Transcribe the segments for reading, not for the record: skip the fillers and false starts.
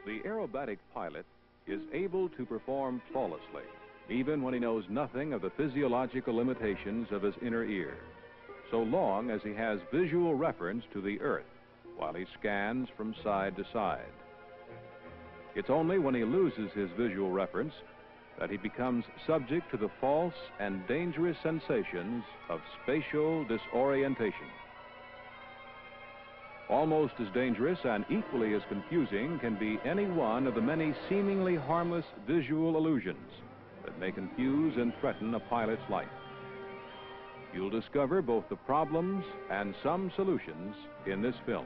The aerobatic pilot is able to perform flawlessly, even when he knows nothing of the physiological limitations of his inner ear, so long as he has visual reference to the Earth while he scans from side to side. It's only when he loses his visual reference that he becomes subject to the false and dangerous sensations of spatial disorientation. Almost as dangerous and equally as confusing can be any one of the many seemingly harmless visual illusions that may confuse and threaten a pilot's life. You'll discover both the problems and some solutions in this film.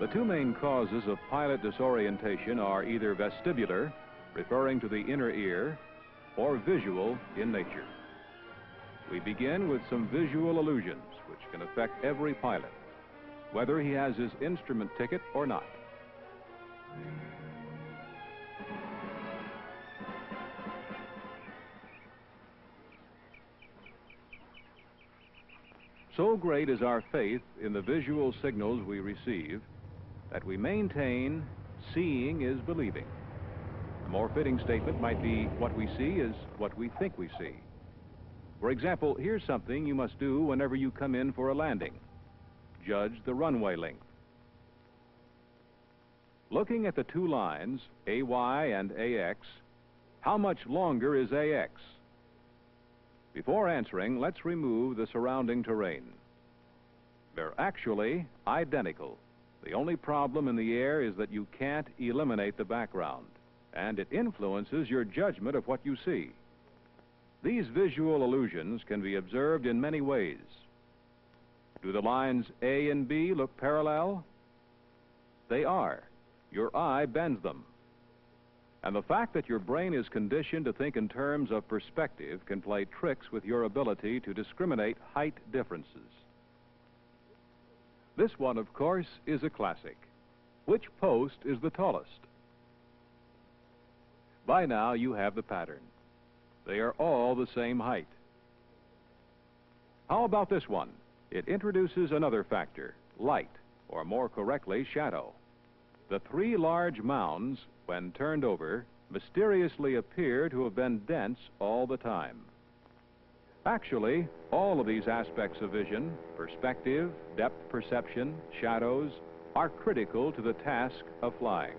The two main causes of pilot disorientation are either vestibular, referring to the inner ear, or visual in nature. We begin with some visual illusions which can affect every pilot, whether he has his instrument ticket or not. So great is our faith in the visual signals we receive that we maintain seeing is believing. A more fitting statement might be what we see is what we think we see. For example, here's something you must do whenever you come in for a landing. Judge the runway length. Looking at the two lines, AY and AX, how much longer is AX? Before answering, let's remove the surrounding terrain. They're actually identical. The only problem in the air is that you can't eliminate the background, and it influences your judgment of what you see. These visual illusions can be observed in many ways. Do the lines A and B look parallel? They are. Your eye bends them. And the fact that your brain is conditioned to think in terms of perspective can play tricks with your ability to discriminate height differences. This one, of course, is a classic. Which post is the tallest? By now, you have the pattern. They are all the same height. How about this one? It introduces another factor, light, or more correctly, shadow. The three large mounds, when turned over, mysteriously appear to have been dense all the time. Actually, all of these aspects of vision, perspective, depth perception, shadows, are critical to the task of flying.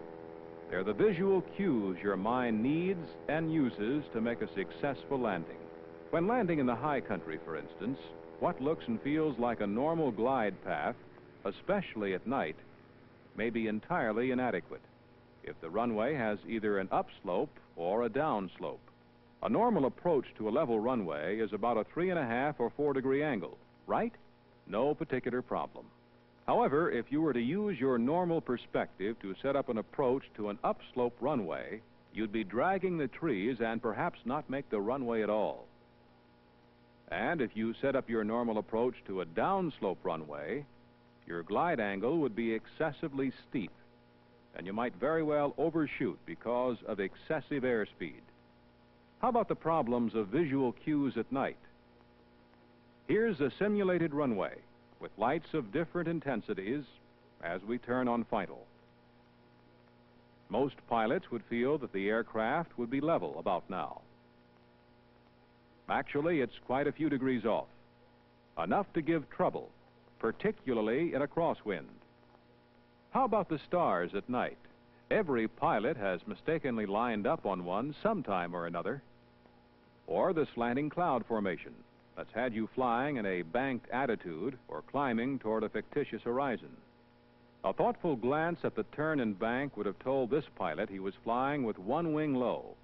They're the visual cues your mind needs and uses to make a successful landing. When landing in the high country, for instance, what looks and feels like a normal glide path, especially at night, may be entirely inadequate if the runway has either an upslope or a downslope. A normal approach to a level runway is about a 3.5 or 4 degree angle, right? No particular problem. However, if you were to use your normal perspective to set up an approach to an upslope runway, you'd be dragging the trees and perhaps not make the runway at all. And if you set up your normal approach to a downslope runway, your glide angle would be excessively steep, and you might very well overshoot because of excessive airspeed. How about the problems of visual cues at night? Here's a simulated runway with lights of different intensities as we turn on final. Most pilots would feel that the aircraft would be level about now. Actually, it's quite a few degrees off, enough to give trouble, particularly in a crosswind. How about the stars at night? Every pilot has mistakenly lined up on one sometime or another. Or the slanting cloud formation that's had you flying in a banked attitude or climbing toward a fictitious horizon. A thoughtful glance at the turn and bank would have told this pilot he was flying with one wing low.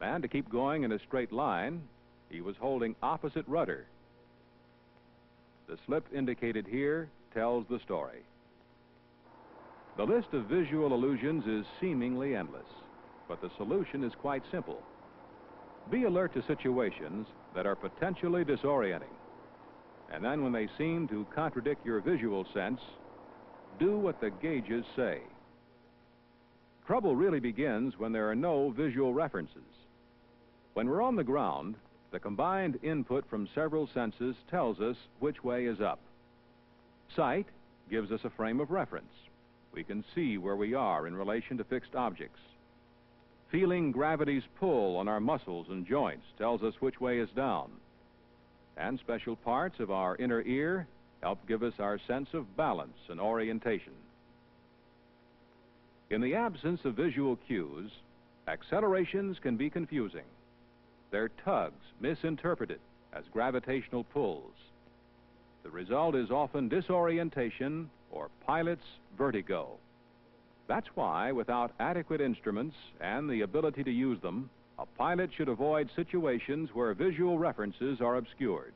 And to keep going in a straight line, he was holding opposite rudder. The slip indicated here tells the story. The list of visual illusions is seemingly endless, but the solution is quite simple. Be alert to situations that are potentially disorienting, and then when they seem to contradict your visual sense, do what the gauges say. Trouble really begins when there are no visual references. When we're on the ground, the combined input from several senses tells us which way is up. Sight gives us a frame of reference. We can see where we are in relation to fixed objects. Feeling gravity's pull on our muscles and joints tells us which way is down. And special parts of our inner ear help give us our sense of balance and orientation. In the absence of visual cues, accelerations can be confusing. Their tugs misinterpreted as gravitational pulls. The result is often disorientation or pilot's vertigo. That's why, without adequate instruments and the ability to use them, a pilot should avoid situations where visual references are obscured.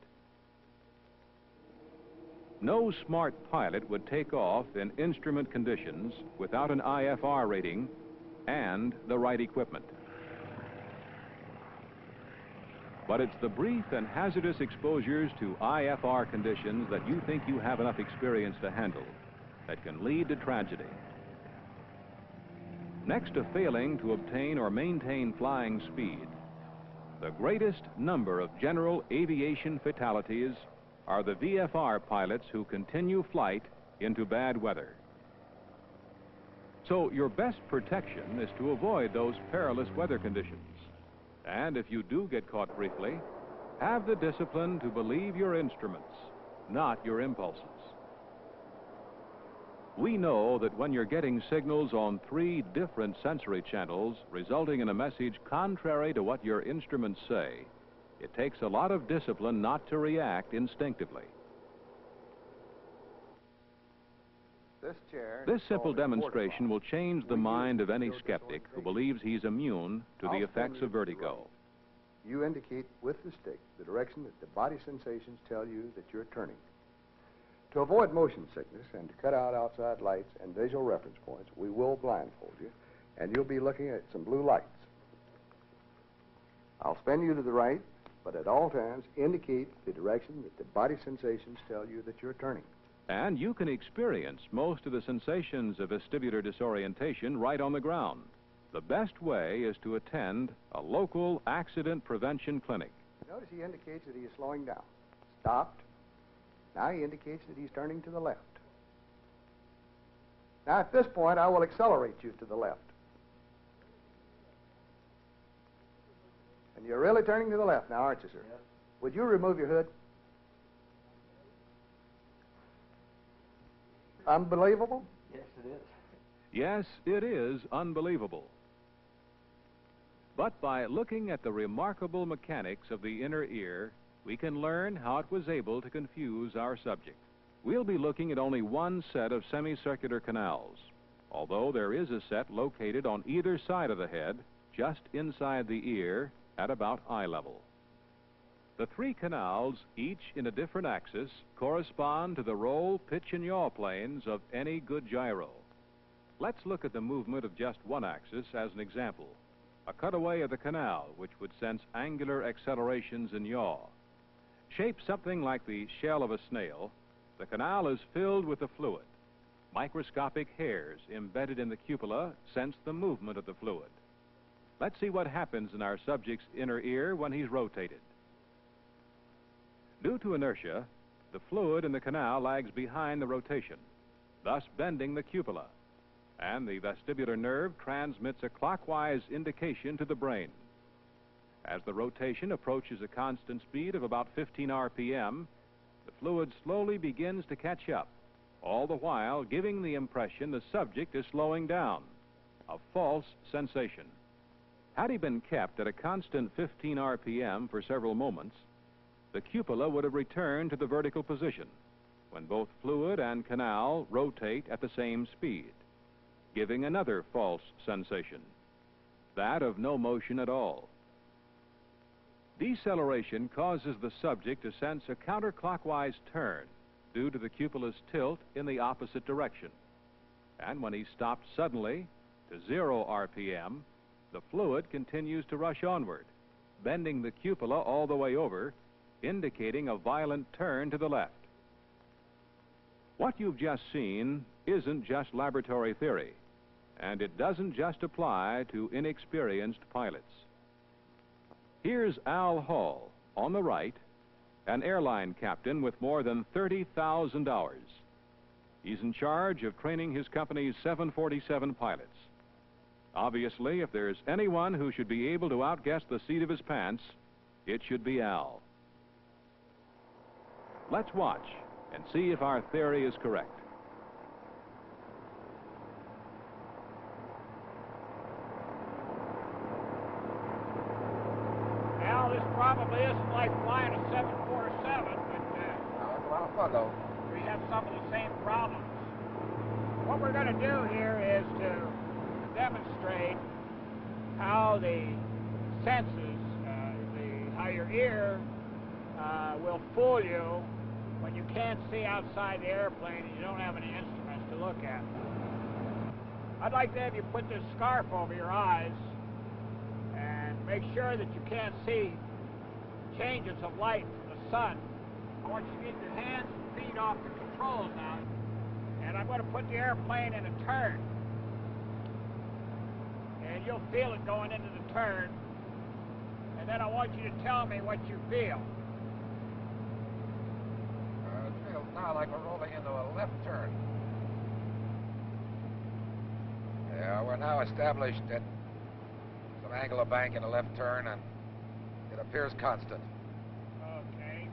No smart pilot would take off in instrument conditions without an IFR rating and the right equipment. But it's the brief and hazardous exposures to IFR conditions that you think you have enough experience to handle that can lead to tragedy. Next to failing to obtain or maintain flying speed, the greatest number of general aviation fatalities are the VFR pilots who continue flight into bad weather. So your best protection is to avoid those perilous weather conditions. And if you do get caught briefly, have the discipline to believe your instruments, not your impulses. We know that when you're getting signals on 3 different sensory channels resulting in a message contrary to what your instruments say, it takes a lot of discipline not to react instinctively. This simple demonstration will change the mind of any skeptic who believes he's immune to the effects of vertigo. You indicate with the stick the direction that the body sensations tell you that you're turning. To avoid motion sickness and to cut out outside lights and visual reference points, we will blindfold you, and you'll be looking at some blue lights. I'll spin you to the right, but at all times indicate the direction that the body sensations tell you that you're turning. And you can experience most of the sensations of vestibular disorientation right on the ground. The best way is to attend a local accident prevention clinic. Notice he indicates that he is slowing down. Stopped. Now he indicates that he's turning to the left. Now at this point, I will accelerate you to the left. And you're really turning to the left now, aren't you, sir? Yes. Would you remove your hood? Unbelievable? Yes, it is. Yes, it is unbelievable. But by looking at the remarkable mechanics of the inner ear, we can learn how it was able to confuse our subject. We'll be looking at only one set of semicircular canals, although there is a set located on either side of the head, just inside the ear, at about eye level. The 3 canals, each in a different axis, correspond to the roll, pitch, and yaw planes of any good gyro. Let's look at the movement of just one axis as an example. A cutaway of the canal, which would sense angular accelerations in yaw. Shaped something like the shell of a snail, the canal is filled with the fluid. Microscopic hairs embedded in the cupola sense the movement of the fluid. Let's see what happens in our subject's inner ear when he's rotated. Due to inertia, the fluid in the canal lags behind the rotation, thus bending the cupola, and the vestibular nerve transmits a clockwise indication to the brain. As the rotation approaches a constant speed of about 15 RPM, the fluid slowly begins to catch up, all the while giving the impression the subject is slowing down, a false sensation. Had he been kept at a constant 15 RPM for several moments, the cupola would have returned to the vertical position when both fluid and canal rotate at the same speed, giving another false sensation, that of no motion at all. Deceleration causes the subject to sense a counterclockwise turn due to the cupula's tilt in the opposite direction. And when he stopped suddenly to 0 RPM, the fluid continues to rush onward, bending the cupola all the way over, indicating a violent turn to the left. What you've just seen isn't just laboratory theory, and it doesn't just apply to inexperienced pilots. Here's Al Hall, on the right, an airline captain with more than 30,000 hours. He's in charge of training his company's 747 pilots. Obviously, if there's anyone who should be able to outguess the seat of his pants, it should be Al. Let's watch and see if our theory is correct. Al, this probably isn't like flying a 747, but It's a lot of fun, though. we have some of the same problems. What we're going to do here is to demonstrate how the senses, how your ear will fool you when you can't see outside the airplane and you don't have any instruments to look at. I'd like to have you put this scarf over your eyes and make sure that you can't see changes of light from the sun. I want you to get your hands and feet off the controls now. And I'm going to put the airplane in a turn. And you'll feel it going into the turn. And then I want you to tell me what you feel. It feels now like we're rolling into a left turn. Yeah, we're now established at some angle of bank in a left turn, and it appears constant. Okay.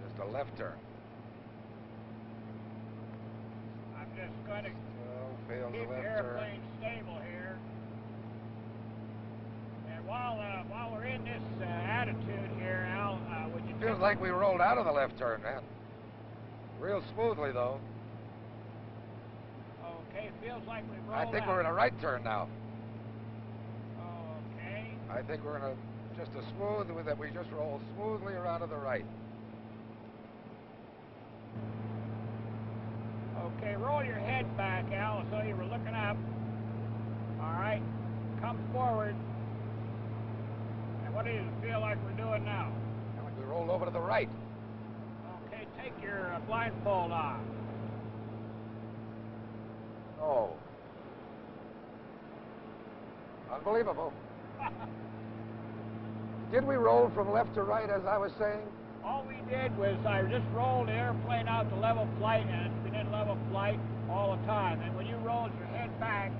Just a left turn. I'm just going to Feels keep a the left airplane turn. stable here. And while we're in this attitude here, Al, would you Feels like we rolled out of the left turn, man. Real smoothly, though. Okay, feels like we rolled I think out. we're in a right turn now. Okay. I think we're in just a smooth, that we just roll smoothly around to the right. Okay, roll your head back, Al, as though you were looking up. All right, come forward. And what do you feel like we're doing now? Like we rolled over to the right. Okay, take your blindfold off. Oh. Unbelievable. Did we roll from left to right, as I was saying? All we did was I just rolled the airplane out to level flight, and it's been in level flight all the time. And when you rolled your head back,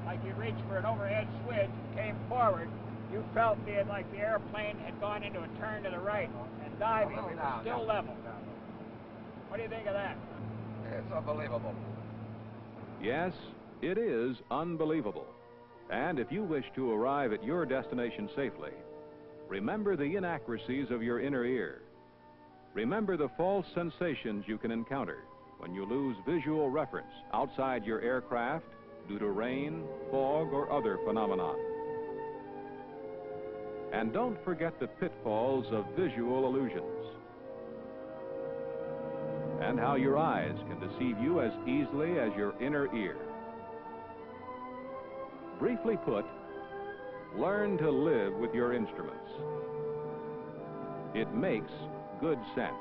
like you reached for an overhead switch and came forward, you felt like the airplane had gone into a turn to the right and diving. We were still level. What do you think of that? It's unbelievable. Yes, it is unbelievable. And if you wish to arrive at your destination safely, remember the inaccuracies of your inner ear. Remember the false sensations you can encounter when you lose visual reference outside your aircraft due to rain, fog, or other phenomenon. And don't forget the pitfalls of visual illusions and how your eyes can deceive you as easily as your inner ear. Briefly put, learn to live with your instruments. It makes good sense.